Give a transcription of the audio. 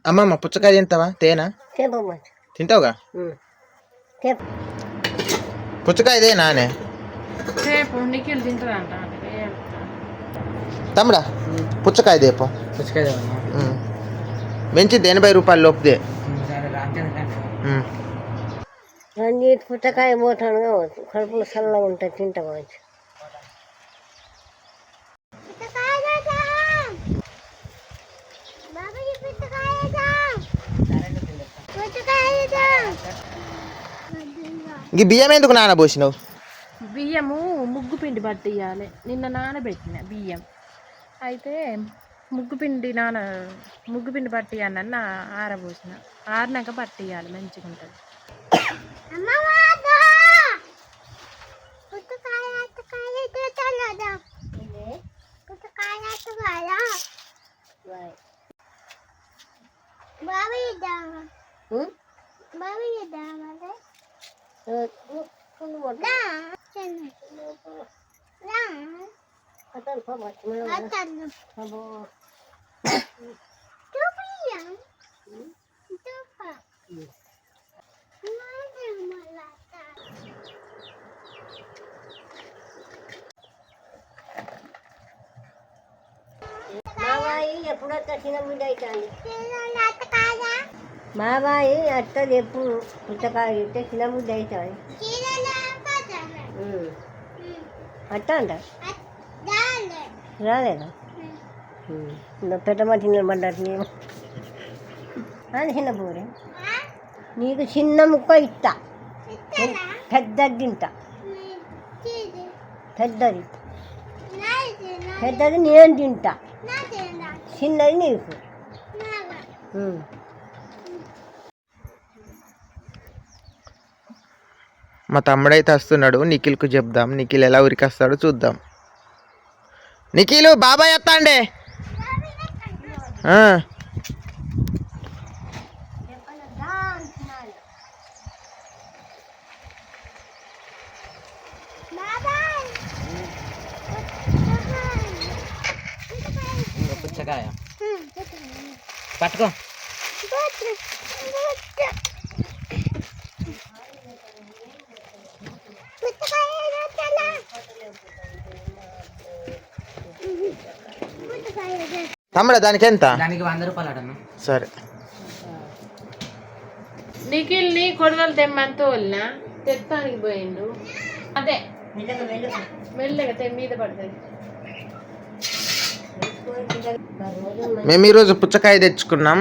అమ్మమ్మ పుచ్చకాయ తింటావా? తేనా తింటావుగా? పుచ్చకాయ తేనానే తమ్ముడా పుచ్చకాయ దేపో. మంచిది 80 రూపాయలు లోపుదే. రంజిత్ పుచ్చకాయ పోతాను కావచ్చు, కడుపులో చల్లగా ఉంటుంది, తింటా కావచ్చు. ఈ బియ్యం ఎందుకు నానబోసినావు? బియ్యము ముగ్గు పిండి పట్టియాలి. నిన్న నానబెట్టిన బియ్యం అయితే ముగ్గు పిండి పట్టియాలని ఆరబోసిన. ఆరినాక పట్టియాలి, మంచిగా ఉంటుంది. ఎప్పుడు చిన్న బిడ్డ అవుతుంది బాబాయి అత్తది. ఎప్పుడు పుచ్చకాయ ఇస్తే చిన్న బుద్ధి అవుతుంది. అట్ట అంట రాలేదా? పెద్ద మనిషి నిలబడ్డట్టు నేను అది చిన్న పూరి. నీకు చిన్న ముక్క ఇస్తా, పెద్దది తింటా. పెద్దది నేను తింటా, చిన్నది నీకు. మా తమ్ముడైతే వస్తున్నాడు, నిఖిల్కు చెప్దాం. నిఖిల్ ఎలా ఉరికొస్తాడో చూద్దాం. నిఖిలు బాబాయ్ వస్తాండే. పుచ్చకాయ పట్టుకో. తమ్ముడా దానికి ఎంత? దానికి 100 రూపాయలు అడన్నా. సరే. నిఖిల్ని కొడవలు తెమ్మంతో వదిలిన తెత్తానికి పోయిండు. అదే మెల్లగా మీద పడుతుంది. మేము ఈరోజు పుచ్చకాయ తెచ్చుకున్నాం.